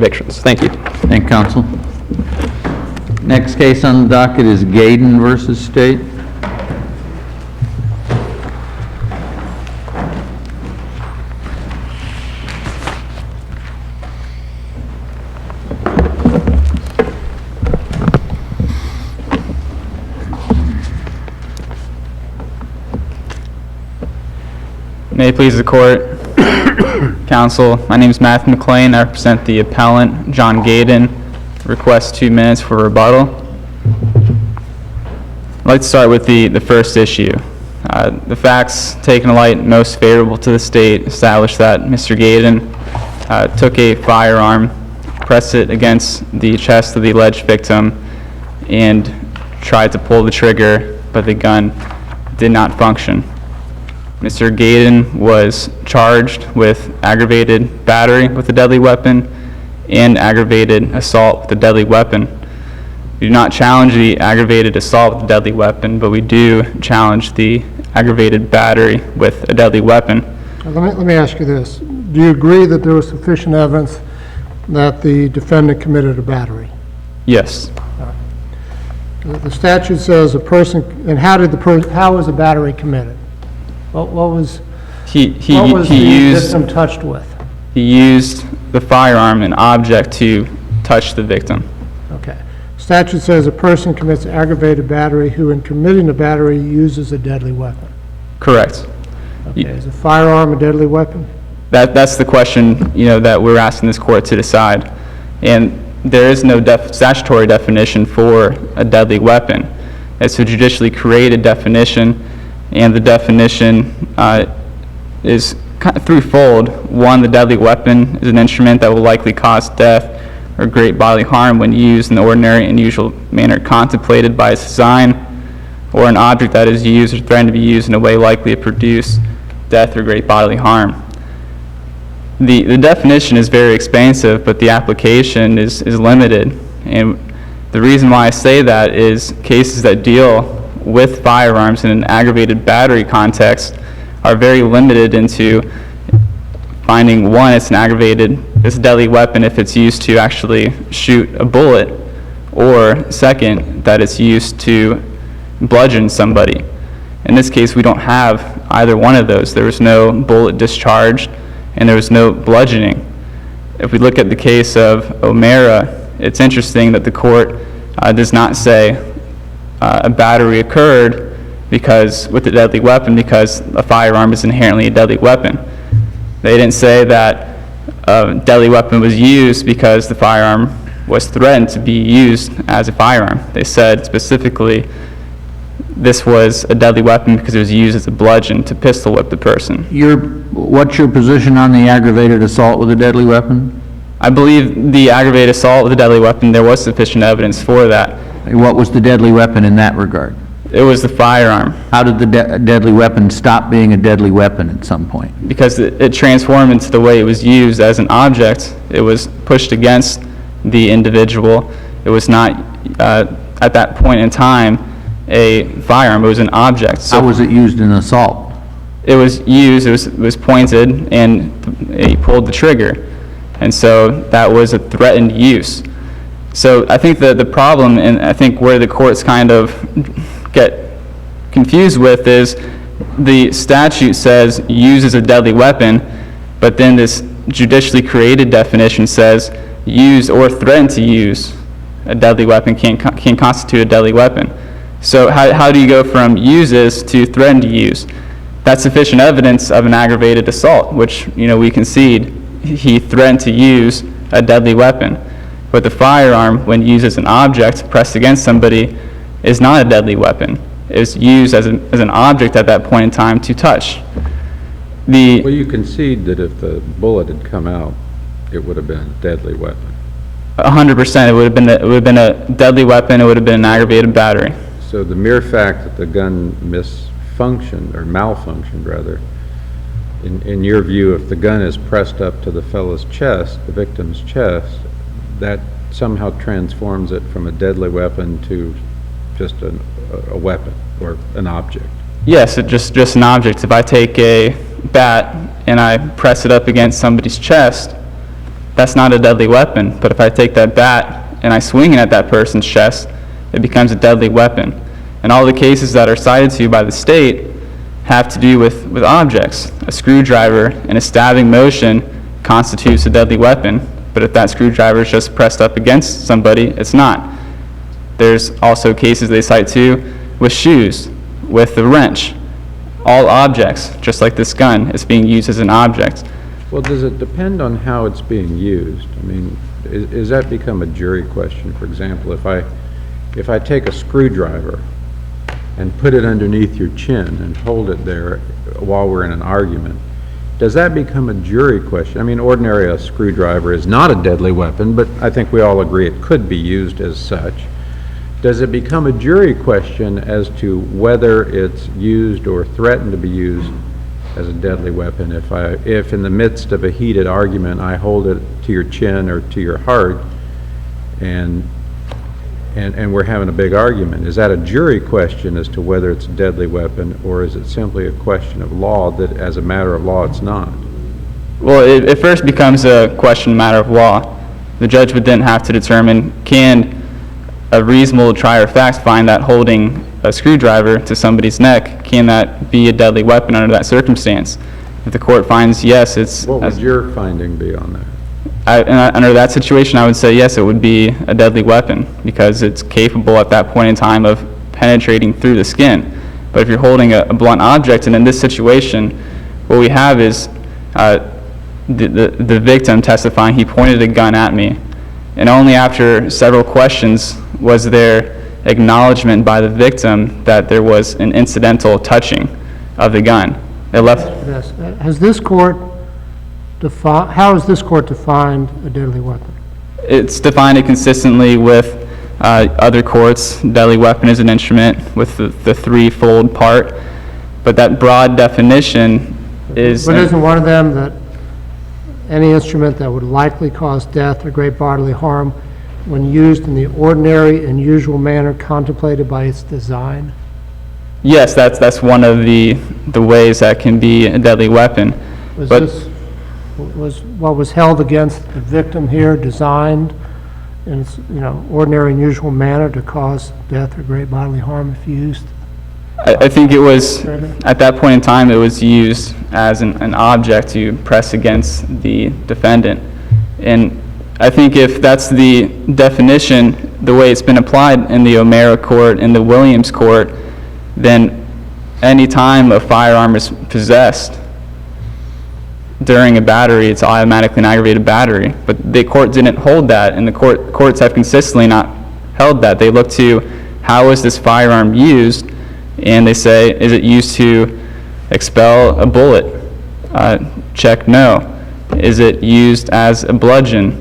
convictions. Thank you. Thank you, counsel. Next case on the docket is GAYDEN versus State. May it please the court, counsel, my name is Matthew McLean. I represent the appellant, John GAYDEN. Request 2 minutes for rebuttal. I'd like to start with the first issue. The facts taken to light most favorable to the state establish that Mr. GAYDEN took a firearm, pressed it against the chest of the alleged victim, and tried to pull the trigger, but the gun did not function. Mr. GAYDEN was charged with aggravated battery with a deadly weapon and aggravated assault with a deadly weapon. We do not challenge the aggravated assault with a deadly weapon, but we do challenge the aggravated battery with a deadly weapon. Let me ask you this. Do you agree that there was sufficient evidence that the defendant committed a battery? Yes. The statute says a person, and how was the battery committed? What was the victim touched with? He used the firearm, an object, to touch the victim. Okay. Statute says a person commits aggravated battery who, in committing the battery, uses a deadly weapon. Correct. Okay. Is a firearm a deadly weapon? That's the question, that we're asking this court to decide. And there is no statutory definition for a deadly weapon. It's a judicially created definition, and the definition is threefold. One, the deadly weapon is an instrument that will likely cause death or great bodily harm when used in the ordinary and usual manner contemplated by its design, or an object that is used or threatened to be used in a way likely to produce death or great bodily harm. The definition is very expansive, but the application is limited. And the reason why I say that is cases that deal with firearms in an aggravated battery context are very limited into finding, one, it's a deadly weapon if it's used to actually shoot a bullet, or second, that it's used to bludgeon somebody. In this case, we don't have either one of those. There was no bullet discharged, and there was no bludgeoning. If we look at the case of O'Mara, it's interesting that the court does not say a battery occurred with a deadly weapon because a firearm is inherently a deadly weapon. They didn't say that a deadly weapon was used because the firearm was threatened to be used as a firearm. They said specifically this was a deadly weapon because it was used as a bludgeon to pistol whip the person. What's your position on the aggravated assault with a deadly weapon? I believe the aggravated assault with a deadly weapon, there was sufficient evidence for that. What was the deadly weapon in that regard? It was the firearm. How did the deadly weapon stop being a deadly weapon at some point? Because it transformed into the way it was used as an object. It was pushed against the individual. It was not, at that point in time, a firearm. It was an object. So how was it used in assault? It was used, it was pointed, and he pulled the trigger. And so that was a threatened use. So I think that the problem, and I think where the courts kind of get confused with, is the statute says uses a deadly weapon, but then this judicially created definition says use or threaten to use a deadly weapon can constitute a deadly weapon. So how do you go from uses to threaten to use? That's sufficient evidence of an aggravated assault, which we concede he threatened to use a deadly weapon. But the firearm, when used as an object pressed against somebody, is not a deadly weapon. It's used as an object at that point in time to touch. Well, you concede that if the bullet had come out, it would have been a deadly weapon. 100%. It would have been a deadly weapon. It would have been an aggravated battery. So the mere fact that the gun malfunctioned, rather, in your view, if the gun is pressed up to the fellow's chest, the victim's chest, that somehow transforms it from a deadly weapon to just a weapon or an object. Yes, just an object. If I take a bat and I press it up against somebody's chest, that's not a deadly weapon. But if I take that bat and I swing it at that person's chest, it becomes a deadly weapon. And all the cases that are cited to you by the state have to do with objects. A screwdriver in a stabbing motion constitutes a deadly weapon, but if that screwdriver is just pressed up against somebody, it's not. There's also cases they cite too with shoes, with the wrench. All objects, just like this gun, is being used as an object. Well, does it depend on how it's being used? I mean, is that become a jury question? For example, if I take a screwdriver and put it underneath your chin and hold it there while we're in an argument, does that become a jury question? I mean, ordinarily a screwdriver is not a deadly weapon, but I think we all agree it could be used as such. Does it become a jury question as to whether it's used or threatened to be used as a deadly weapon? If in the midst of a heated argument I hold it to your chin or to your heart and we're having a big argument, is that a jury question as to whether it's a deadly weapon, or is it simply a question of law that as a matter of law it's not? Well, it first becomes a question matter of law. The judge would then have to determine, can a reasonable trier of facts find that holding a screwdriver to somebody's neck, can that be a deadly weapon under that circumstance? If the court finds yes, it's... What would your finding be on that? Under that situation, I would say yes, it would be a deadly weapon because it's capable at that point in time of penetrating through the skin. But if you're holding a blunt object, and in this situation, what we have is the victim testifying, he pointed a gun at me, and only after several questions was there acknowledgement by the victim that there was an incidental touching of the gun. It left. Yes. Has this court how has this court defined a deadly weapon? It's defined it consistently with other courts. Deadly weapon is an instrument with the threefold part, but that broad definition is... But isn't one of them that any instrument that would likely cause death or great bodily harm when used in the ordinary and usual manner contemplated by its design? Yes, that's one of the ways that can be a deadly weapon. Was what was held against the victim here designed in its, ordinary and usual manner to cause death or great bodily harm if used? I think it was, at that point in time, it was used as an object to press against the defendant. And I think if that's the definition, the way it's been applied in the O'Mara court, in the Williams court, then any time a firearm is possessed during a battery, it's automatically an aggravated battery. But the court didn't hold that, and the courts have consistently not held that. They look to how is this firearm used, and they say, is it used to expel a bullet? Check no. Is it used as a bludgeon?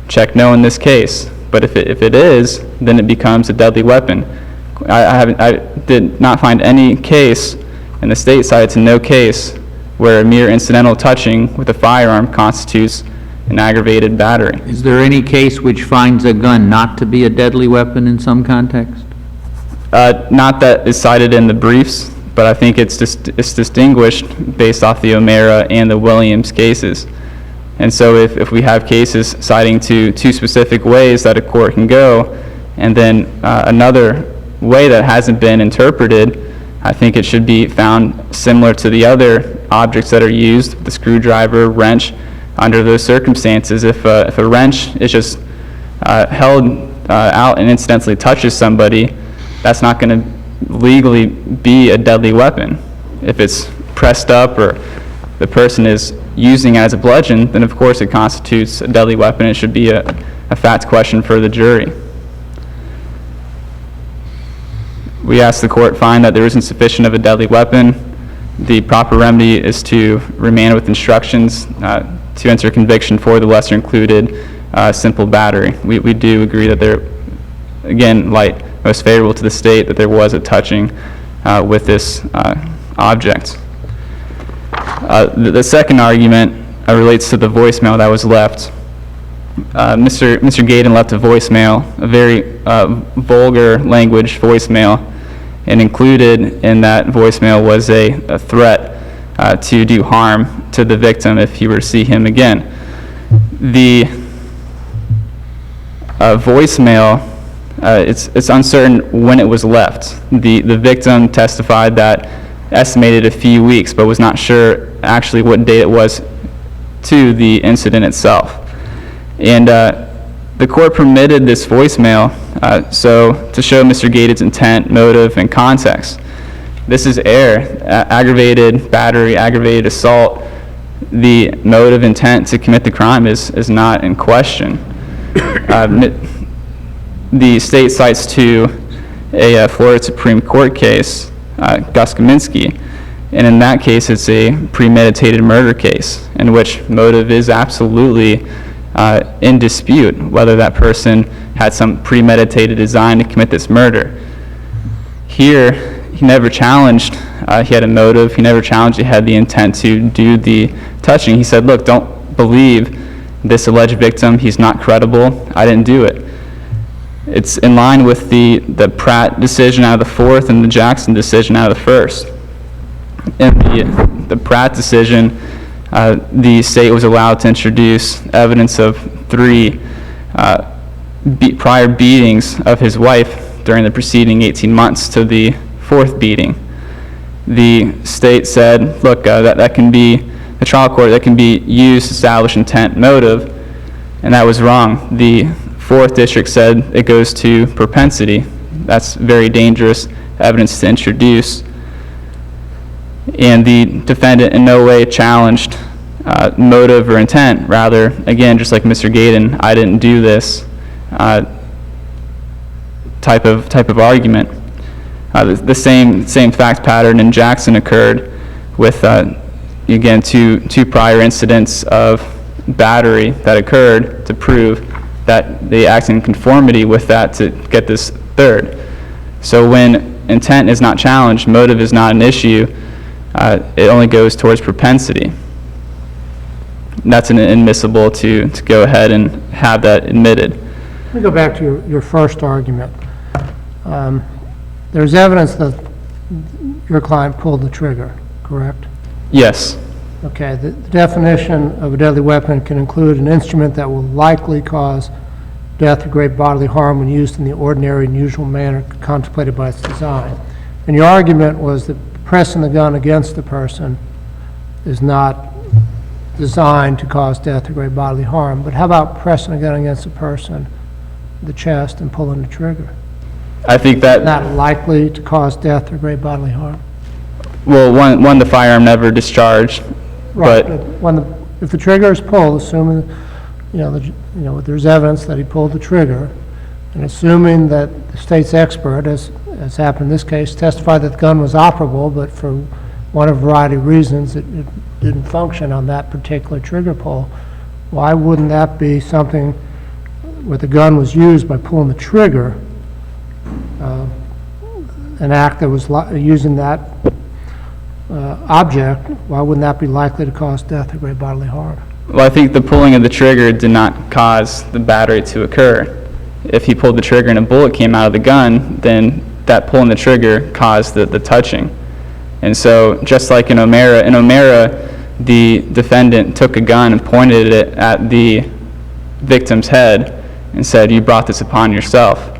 Check no in this case. But if it is, then it becomes a deadly weapon. I did not find any case, and the state cited to no case, where a mere incidental touching with a firearm constitutes an aggravated battery. Is there any case which finds a gun not to be a deadly weapon in some context? Not that is cited in the briefs, but I think it's distinguished based off the O'Mara and the Williams cases. And so if we have cases citing to two specific ways that a court can go, and then another way that hasn't been interpreted, I think it should be found similar to the other objects that are used, the screwdriver, wrench, under those circumstances. If a wrench is just held out and incidentally touches somebody, that's not going to legally be a deadly weapon. If it's pressed up or the person is using it as a bludgeon, then of course it constitutes a deadly weapon. It should be a fact question for the jury. We ask the court find that there isn't sufficient of a deadly weapon. The proper remedy is to remand with instructions to enter conviction for the lesser included simple battery. We do agree that there, again, light most favorable to the state, that there was a touching with this object. The second argument relates to the voicemail that was left. Mr. Gayden left a voicemail, a very vulgar language voicemail, and included in that voicemail was a threat to do harm to the victim if he were to see him again. The voicemail, it's uncertain when it was left. The victim testified that estimated a few weeks, but was not sure actually what date it was to the incident itself. And the court permitted this voicemail so to show Mr. Gayden's intent, motive, and context. This is error. Aggravated battery, aggravated assault. The motive, intent to commit the crime is not in question. The state cites to a Florida Supreme Court case, Gus Kaminsky, and in that case it's a premeditated murder case in which motive is absolutely in dispute, whether that person had some premeditated design to commit this murder. Here, he never challenged he had a motive. He never challenged he had the intent to do the touching. He said, look, don't believe this alleged victim. He's not credible. I didn't do it. It's in line with the Pratt decision out of the 4th and the Jackson decision out of the 1st. In the Pratt decision, the state was allowed to introduce evidence of 3 prior beatings of his wife during the preceding 18 months to the 4th beating. The state said, look, that can be, the trial court, that can be used to establish intent, motive, and that was wrong. The 4th district said it goes to propensity. That's very dangerous evidence to introduce. And the defendant in no way challenged motive or intent. Rather, again, just like Mr. Gayden, I didn't do this type of argument. The same fact pattern in Jackson occurred with, again, two prior incidents of battery that occurred to prove that they acted in conformity with that to get this 3rd. So when intent is not challenged, motive is not an issue, it only goes towards propensity. That's inadmissible to go ahead and have that admitted. Let me go back to your first argument. There's evidence that your client pulled the trigger, correct? Yes. Okay, the definition of a deadly weapon can include an instrument that will likely cause death or great bodily harm when used in the ordinary and usual manner contemplated by its design. And your argument was that pressing the gun against the person is not designed to cause death or great bodily harm. But how about pressing a gun against the person, the chest, and pulling the trigger? I think that... Not likely to cause death or great bodily harm? Well, one, the firearm never discharged, Right, but... if the trigger is pulled, assuming, there's evidence that he pulled the trigger, and assuming that the state's expert, as happened in this case, testified that the gun was operable, but for one of a variety of reasons it didn't function on that particular trigger pull, why wouldn't that be something where the gun was used by pulling the trigger, an act that was using that object, why wouldn't that be likely to cause death or great bodily harm? Well, I think the pulling of the trigger did not cause the battery to occur. If he pulled the trigger and a bullet came out of the gun, then that pulling the trigger caused the touching. And so, just like in O'Mara, the defendant took a gun and pointed it at the victim's head and said, "You brought this upon yourself,"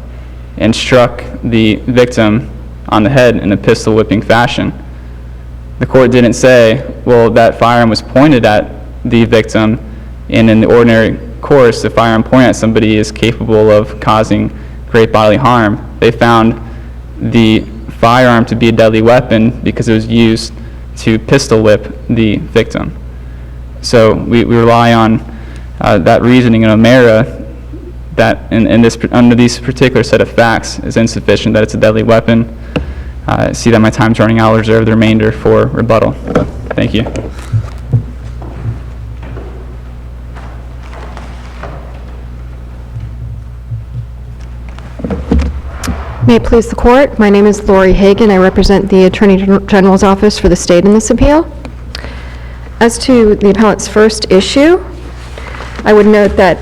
and struck the victim on the head in a pistol whipping fashion. The court didn't say, well, that firearm was pointed at the victim, and in the ordinary course, the firearm pointed at somebody is capable of causing great bodily harm. They found the firearm to be a deadly weapon because it was used to pistol whip the victim. So we rely on that reasoning in O'Mara that under these particular set of facts is insufficient, that it's a deadly weapon. I see that my time's running out. I'll reserve the remainder for rebuttal. Thank you. May it please the court, my name is Lori Hagan. I represent the Attorney General's Office for the state in this appeal. As to the appellant's first issue, I would note that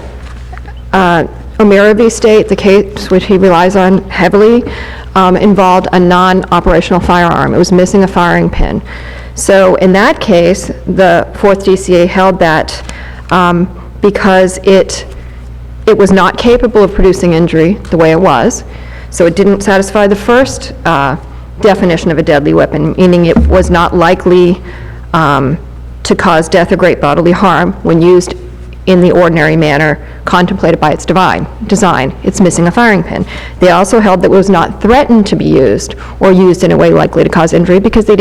O'Mara v. State, the case which he relies on heavily, involved a non-operational firearm. It was missing a firing pin. So in that case, the 4th DCA held that because it it was not capable of producing injury the way it was, so it didn't satisfy the first definition of a deadly weapon, meaning it was not likely to cause death or great bodily harm when used in the ordinary manner contemplated by its design. It's missing a firing pin. They also held that it was not threatened to be used or used in a way likely to cause injury because the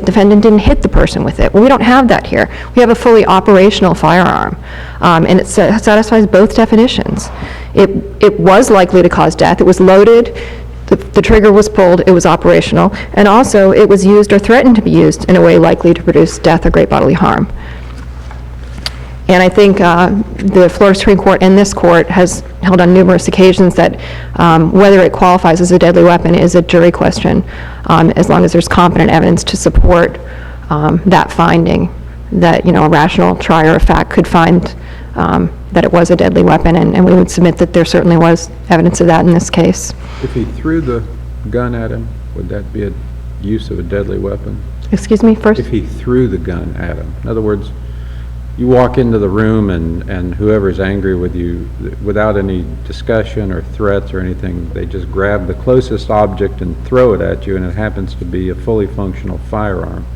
defendant didn't hit the person with it. Well, we don't have that here. We have a fully operational firearm, and it satisfies both definitions. It was likely to cause death. It was loaded. The trigger was pulled. It was operational. And also, it was used or threatened to be used in a way likely to produce death or great bodily harm. And I think the Florida Supreme Court and this court has held on numerous occasions that whether it qualifies as a deadly weapon is a jury question, as long as there's competent evidence to support that finding, that, you know, a rational trier of fact could find that it was a deadly weapon, and we would submit that there certainly was evidence of that in this case. If he threw the gun at him, would that be a use of a deadly weapon? Excuse me, first? If he threw the gun at him. In other words, you walk into the room and whoever's angry with you, without any discussion or threats or anything, they just grab the closest object and throw it at you, and it happens to be a fully functional firearm.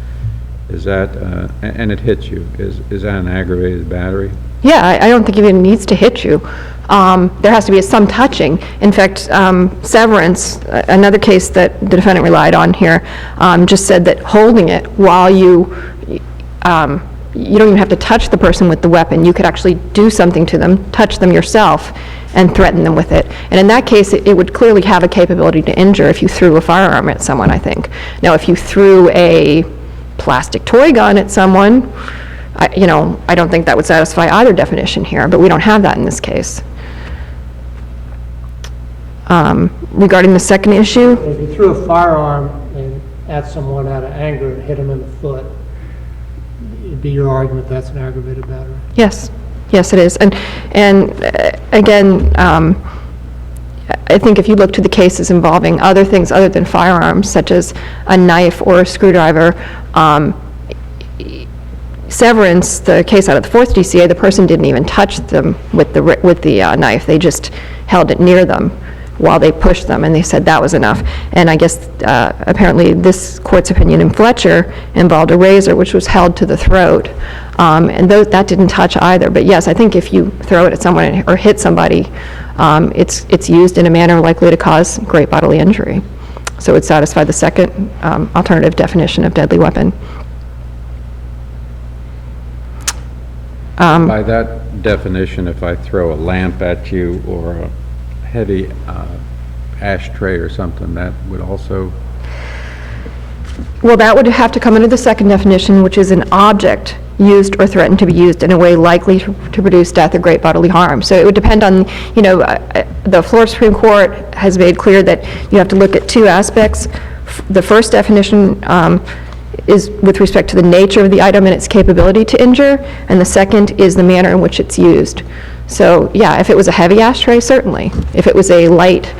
Is that, and it hits you, is that an aggravated battery? Yeah, I don't think it even needs to hit you. There has to be some touching. In fact, Severance, another case that the defendant relied on here, just said that holding it while you don't even have to touch the person with the weapon. You could actually do something to them, touch them yourself, and threaten them with it. And in that case, it would clearly have a capability to injure if you threw a firearm at someone, I think. Now, if you threw a plastic toy gun at someone, I don't think that would satisfy either definition here, but we don't have that in this case. Regarding the second issue, If you threw a firearm at someone out of anger and hit them in the foot, it'd be your argument that's an aggravated battery? yes, it is. And again, I think if you look to the cases involving other things other than firearms, such as a knife or a screwdriver, Severance, the case out of the 4th DCA, the person didn't even touch them with the knife. They just held it near them while they pushed them, and they said that was enough. And I guess apparently this court's opinion in Fletcher involved a razor, which was held to the throat, and that didn't touch either. But yes, I think if you throw it at someone or hit somebody, it's used in a manner likely to cause great bodily injury. So it satisfied the second alternative definition of deadly weapon. By that definition, if I throw a lamp at you or a heavy ashtray or something, that would also... Well, that would have to come under the second definition, which is an object used or threatened to be used in a way likely to produce death or great bodily harm. So it would depend on, the Florida Supreme Court has made clear that you have to look at two aspects. The first definition is with respect to the nature of the item and its capability to injure, and the second is the manner in which it's used. So, yeah, if it was a heavy ashtray, certainly. If it was a light,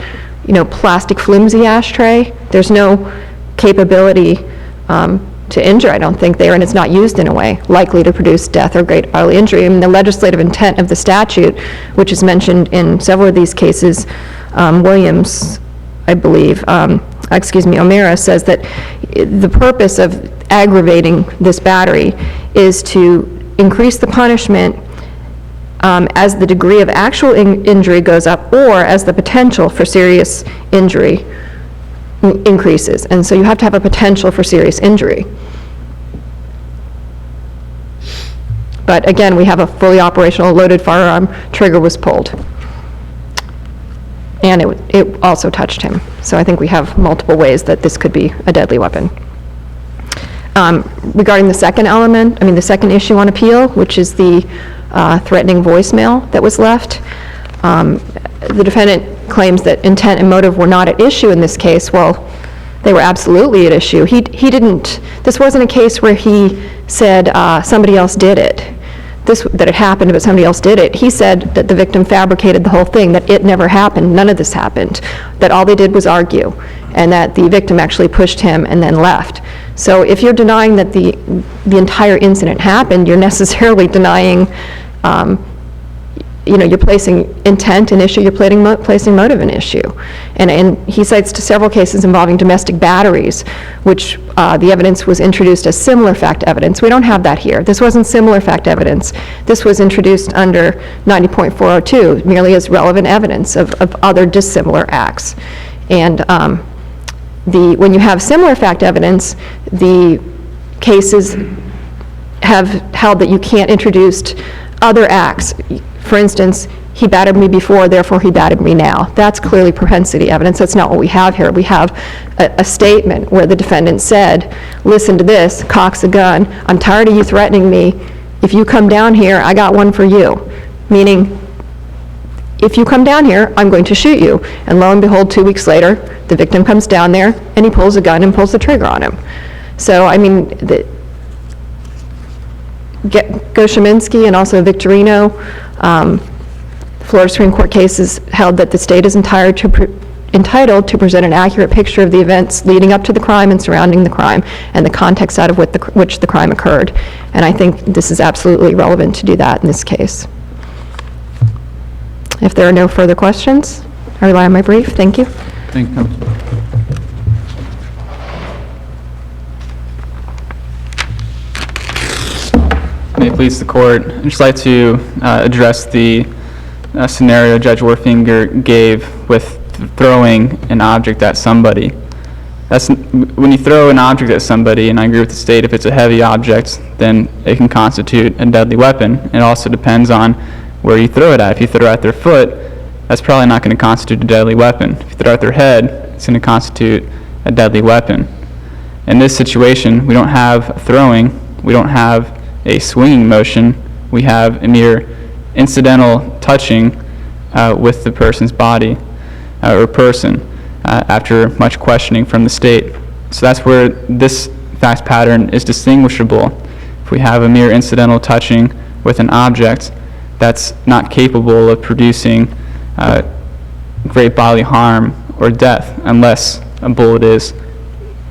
plastic flimsy ashtray, there's no capability to injure, I don't think, there, and it's not used in a way likely to produce death or great bodily injury. I mean, the legislative intent of the statute, which is mentioned in several of these cases, Williams, I believe, O'Mara says that the purpose of aggravating this battery is to increase the punishment as the degree of actual injury goes up or as the potential for serious injury increases. And so you have to have a potential for serious injury. But again, we have a fully operational loaded firearm, trigger was pulled. And it also touched him. So I think we have multiple ways that this could be a deadly weapon. Regarding the second element, the second issue on appeal, which is the threatening voicemail that was left, the defendant claims that intent and motive were not at issue in this case. Well, they were absolutely at issue. This wasn't a case where he said somebody else did it. That it happened, but somebody else did it. He said that the victim fabricated the whole thing, that it never happened, none of this happened, that all they did was argue, and that the victim actually pushed him and then left. So if you're denying that the entire incident happened, you're necessarily denying you're placing intent an issue, you're placing motive an issue. And he cites to several cases involving domestic batteries, which the evidence was introduced as similar fact evidence. We don't have that here. This wasn't similar fact evidence. This was introduced under 90.402, merely as relevant evidence of other dissimilar acts. And when you have similar fact evidence, the cases have held that you can't introduce other acts. For instance, he battered me before, therefore he battered me now. That's clearly propensity evidence. That's not what we have here. We have a statement where the defendant said, listen to this, cocks a gun, I'm tired of you threatening me. If you come down here, I got one for you. Meaning, if you come down here, I'm going to shoot you. And lo and behold, 2 weeks later, the victim comes down there and he pulls a gun and pulls the trigger on him. So, I mean, Goshaminski and also Victorino, Florida Supreme Court cases held that the state is entitled to present an accurate picture of the events leading up to the crime and surrounding the crime and the context out of which the crime occurred. And I think this is absolutely relevant to do that in this case. If there are no further questions, I rely on my brief. Thank you. Thank you, Counsel. May it please the court, I'd just like to address the scenario Judge Werfinger gave with throwing an object at somebody. When you throw an object at somebody, and I agree with the state, if it's a heavy object, then it can constitute a deadly weapon. It also depends on where you throw it at. If you throw it at their foot, that's probably not going to constitute a deadly weapon. If you throw it at their head, it's going to constitute a deadly weapon. In this situation, we don't have throwing, we don't have a swinging motion, we have a mere incidental touching with the person's body or person after much questioning from the state. So that's where this fact pattern is distinguishable. If we have a mere incidental touching with an object that's not capable of producing great bodily harm or death unless a bullet is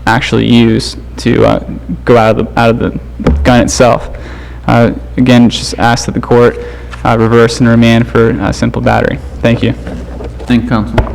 actually used to go out of the gun itself. Again, just ask that the court reverse and remand for simple battery. Thank you. Thank you, Counsel.